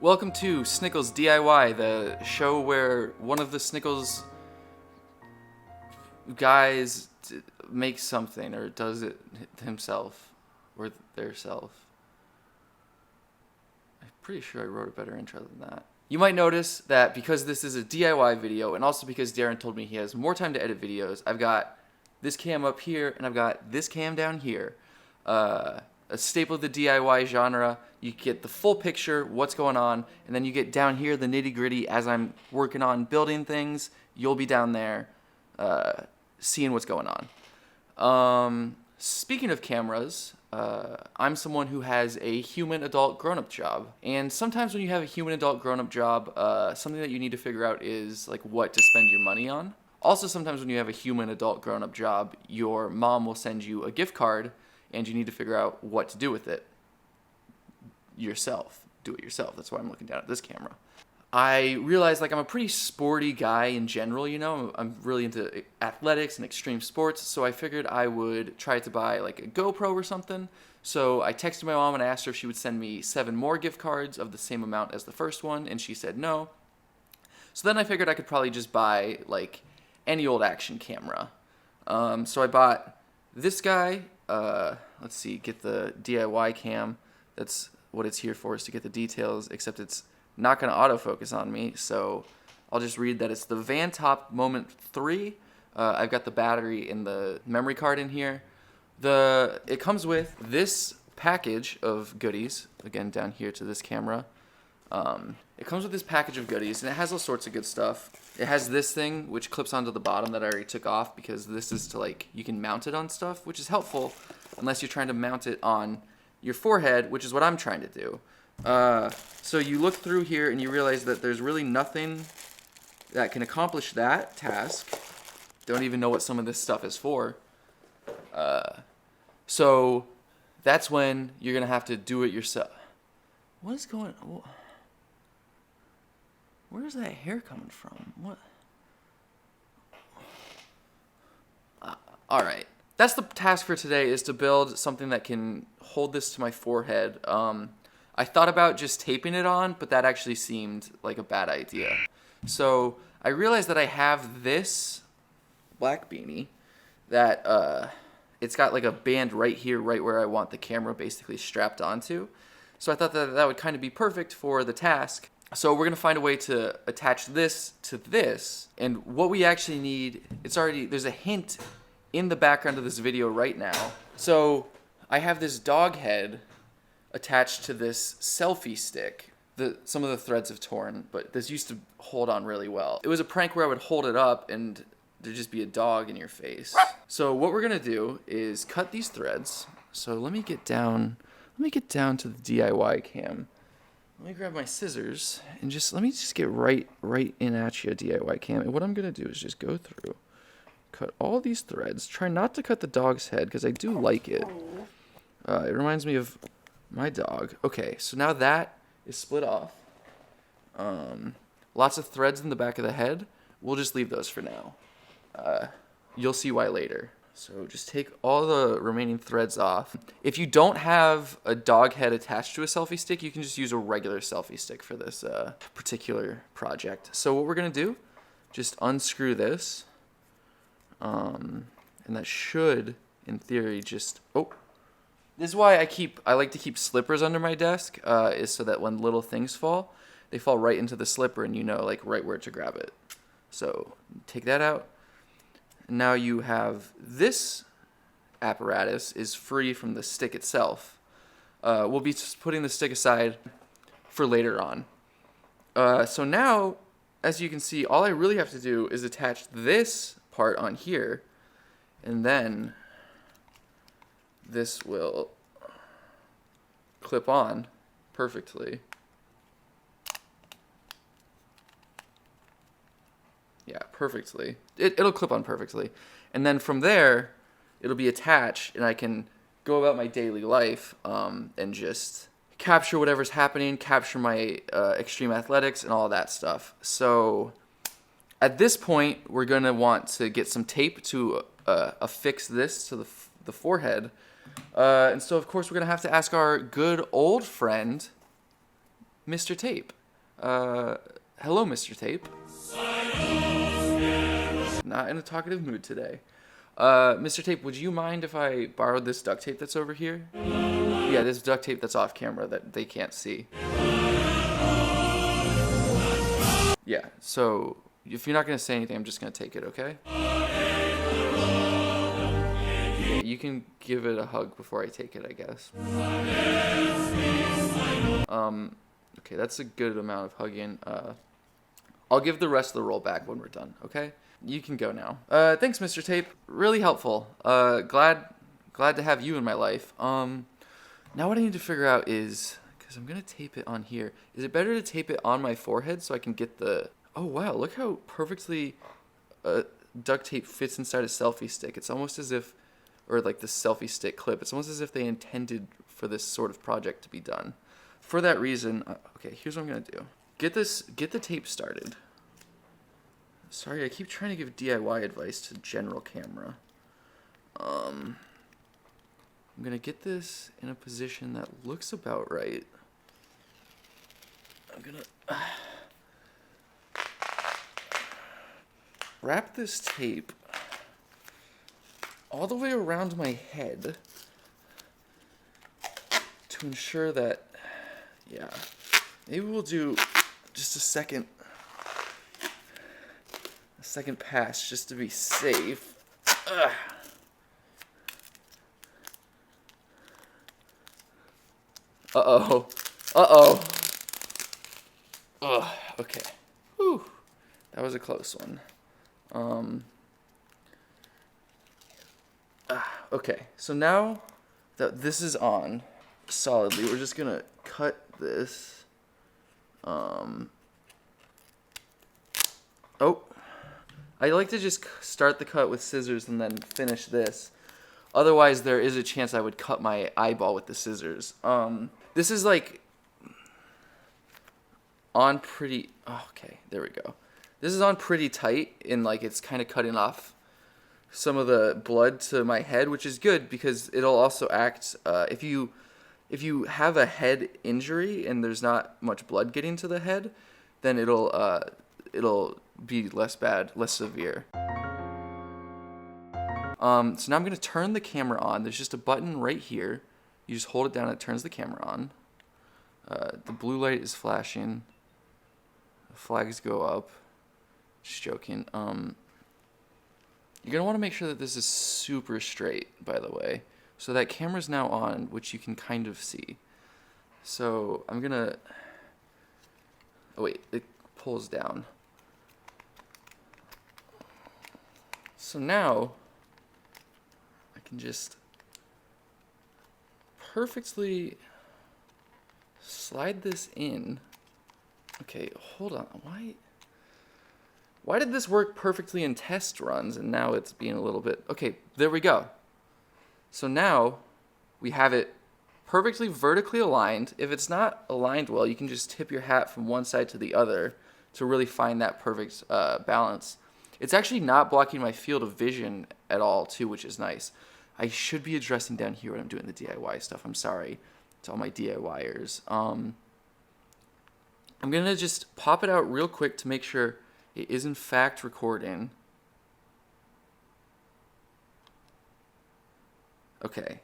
Welcome to Snickles DIY, the show where one of the Snickles guys makes something or does it himself or theirself. I'm pretty sure I wrote a better intro than that. You might notice that because this is a DIY video and also because Darren told me he has more time to edit videos, I've got this cam up here and I've got this cam down here. A staple of the DIY genre. You get the full picture, what's going on, and then you get down here the nitty gritty as I'm working on building things. You'll be down there seeing what's going on. Speaking of cameras, I'm someone who has a human adult grown-up job. And sometimes when you have a human adult grown-up job, something that you need to figure out is like what to spend your money on. Also, sometimes when you have a human adult grown-up job, your mom will send you a gift card and you need to figure out what to do with it yourself. Do it yourself. That's why I'm looking down at this camera. I realized like I'm a pretty sporty guy in general, you know. I'm really into athletics and extreme sports, so I figured I would try to buy like a GoPro or something. So I texted my mom and I asked her if she would send me 7 more gift cards of the same amount as the first one, and she said no. So then I figured I could probably just buy like any old action camera. So I bought this guy. Let's see, get the DIY cam. That's what it's here for, is to get the details, except it's not going to autofocus on me, so I'll just read that it's the Vantop Moment 3. I've got the battery and the memory card in here. It comes with this package of goodies, again down here to this camera. It comes with this package of goodies, and it has all sorts of good stuff. It has this thing, which clips onto the bottom that I already took off, because this is to like, you can mount it on stuff, which is helpful, unless you're trying to mount it on your forehead, which is what I'm trying to do. So you look through here and you realize that there's really nothing that can accomplish that task. Don't even know what some of this stuff is for. So that's when you're going to have to do it yourself. What is going on? Where's that hair coming from? What? All right. That's the task for today, is to build something that can hold this to my forehead. I thought about just taping it on, but that actually seemed like a bad idea. So I realized that I have this black beanie that it's got like a band right here, right where I want the camera basically strapped onto. So I thought that that would kind of be perfect for the task. So we're going to find a way to attach this to this. And what we actually need, there's a hint in the background of this video right now. So I have this dog head attached to this selfie stick. Some of the threads have torn, but this used to hold on really well. It was a prank where I would hold it up and there'd just be a dog in your face. So what we're going to do is cut these threads. So let me get down to the DIY cam. Let me grab my scissors and let me get right in at you, DIY cam. And what I'm going to do is just go through, cut all these threads. Try not to cut the dog's head because I do like it. It reminds me of my dog. Okay, so now that is split off. Lots of threads in the back of the head. We'll just leave those for now. You'll see why later. So just take all the remaining threads off. If you don't have a dog head attached to a selfie stick, you can just use a regular selfie stick for this particular project. So what we're going to do, just unscrew this. And that should, in theory, just... Oh! This is why I like to keep slippers under my desk, is so that when little things fall, they fall right into the slipper and you know like right where to grab it. So take that out. Now you have this apparatus is free from the stick itself. We'll be putting the stick aside for later on. So now, as you can see, all I really have to do is attach this part on here, and then this will clip on perfectly. Yeah, perfectly. It'll clip on perfectly. And then from there, it'll be attached, and I can go about my daily life and just capture whatever's happening, capture my extreme athletics and all that stuff. So at this point, we're going to want to get some tape to affix this to the forehead. And so, of course, we're going to have to ask our good old friend, Mr. Tape. Hello, Mr. Tape. Not in a talkative mood today. Mr. Tape, would you mind if I borrowed this duct tape that's over here? Yeah, this duct tape that's off camera that they can't see. Yeah, so if you're not going to say anything, I'm just going to take it, okay? Yeah, you can give it a hug before I take it, I guess. Okay, that's a good amount of hugging. I'll give the rest of the roll back when we're done, okay? You can go now. Thanks, Mr. Tape. Really helpful. Glad to have you in my life. Now what I need to figure out is, because I'm going to tape it on here, is it better to tape it on my forehead so I can get the... Oh, wow, look how perfectly duct tape fits inside a selfie stick. It's almost as if, or like the selfie stick clip, it's almost as if they intended for this sort of project to be done. For that reason, okay, here's what I'm going to do. Get the tape started. Sorry, I keep trying to give DIY advice to general camera. I'm going to get this in a position that looks about right. I'm going to wrap this tape all the way around my head to ensure that, yeah, maybe we'll do just a second pass just to be safe. Ugh. Uh-oh. Uh-oh. Ugh. Okay. Whew. That was a close one. Okay. So now that this is on solidly, we're just gonna cut this. Oh. I like to just start the cut with scissors and then finish this. Otherwise, there is a chance I would cut my eyeball with the scissors. This is like on pretty... Oh, okay, there we go. This is on pretty tight, and like it's kind of cutting off some of the blood to my head, which is good because it'll also act... if you have a head injury and there's not much blood getting to the head, then it'll be less bad, less severe. So now I'm going to turn the camera on. There's just a button right here. You just hold it down and it turns the camera on. The blue light is flashing. The flags go up. Just joking. You're going to want to make sure that this is super straight, by the way. So that camera's now on, which you can kind of see. So I'm going to... Oh, wait. It pulls down. So now... I can just perfectly slide this in. Okay, hold on. Why did this work perfectly in test runs and now it's being a little bit... Okay, there we go. So now we have it perfectly vertically aligned. If it's not aligned well, you can just tip your hat from one side to the other to really find that perfect balance. It's actually not blocking my field of vision at all, too, which is nice. I should be addressing down here when I'm doing the DIY stuff. I'm sorry to all my DIYers. I'm going to just pop it out real quick to make sure it is in fact recording. Okay.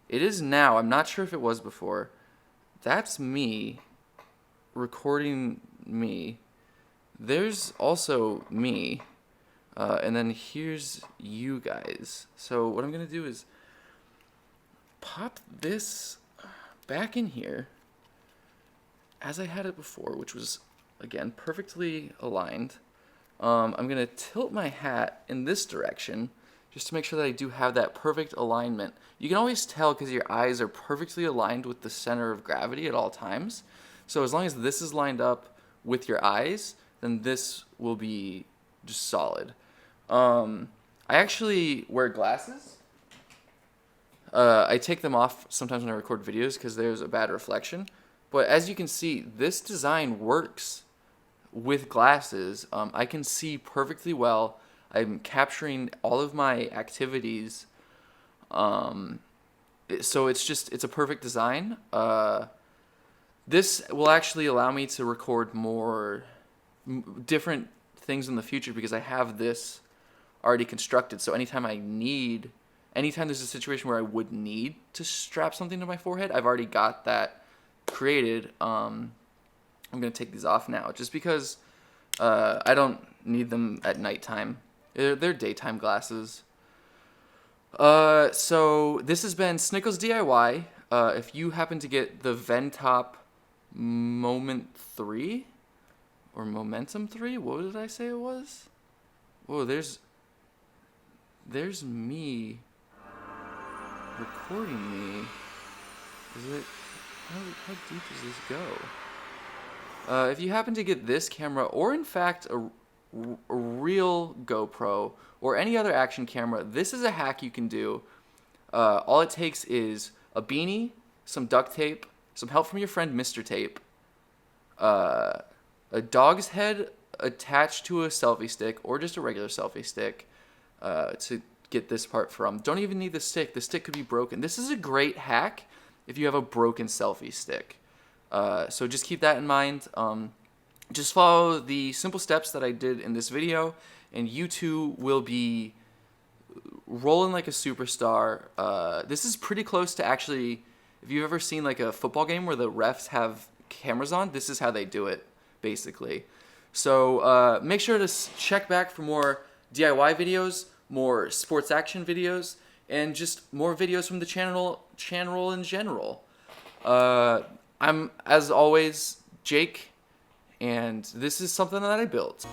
It is now. I'm not sure if it was before. That's me recording me. There's also me. And then here's you guys. So what I'm going to do is pop this back in here as I had it before, which was, again, perfectly aligned. I'm going to tilt my hat in this direction just to make sure that I do have that perfect alignment. You can always tell because your eyes are perfectly aligned with the center of gravity at all times. So as long as this is lined up with your eyes, then this will be just solid. I actually wear glasses. I take them off sometimes when I record videos because there's a bad reflection. But as you can see, this design works with glasses. I can see perfectly well. I'm capturing all of my activities. So it's a perfect design. This will actually allow me to record more different things in the future because I have this already constructed. So anytime there's a situation where I would need to strap something to my forehead, I've already got that created. I'm going to take these off now just because I don't need them at nighttime. They're daytime glasses. So this has been Snickles DIY. If you happen to get the Ventop Moment 3 or Momentum 3, what did I say it was? Whoa, there's me recording me. Is it, how deep does this go? If you happen to get this camera, or in fact a real GoPro or any other action camera, this is a hack you can do. All it takes is a beanie, some duct tape, some help from your friend Mr. Tape, a dog's head attached to a selfie stick or just a regular selfie stick to get this part from. Don't even need the stick. The stick could be broken. This is a great hack if you have a broken selfie stick. So just keep that in mind. Just follow the simple steps that I did in this video, and you too will be rolling like a superstar. This is pretty close to actually, if you've ever seen like a football game where the refs have cameras on, this is how they do it, basically. So make sure to check back for more DIY videos, more sports action videos, and just more videos from the channel in general. I'm, as always, Jake, and this is something that I built.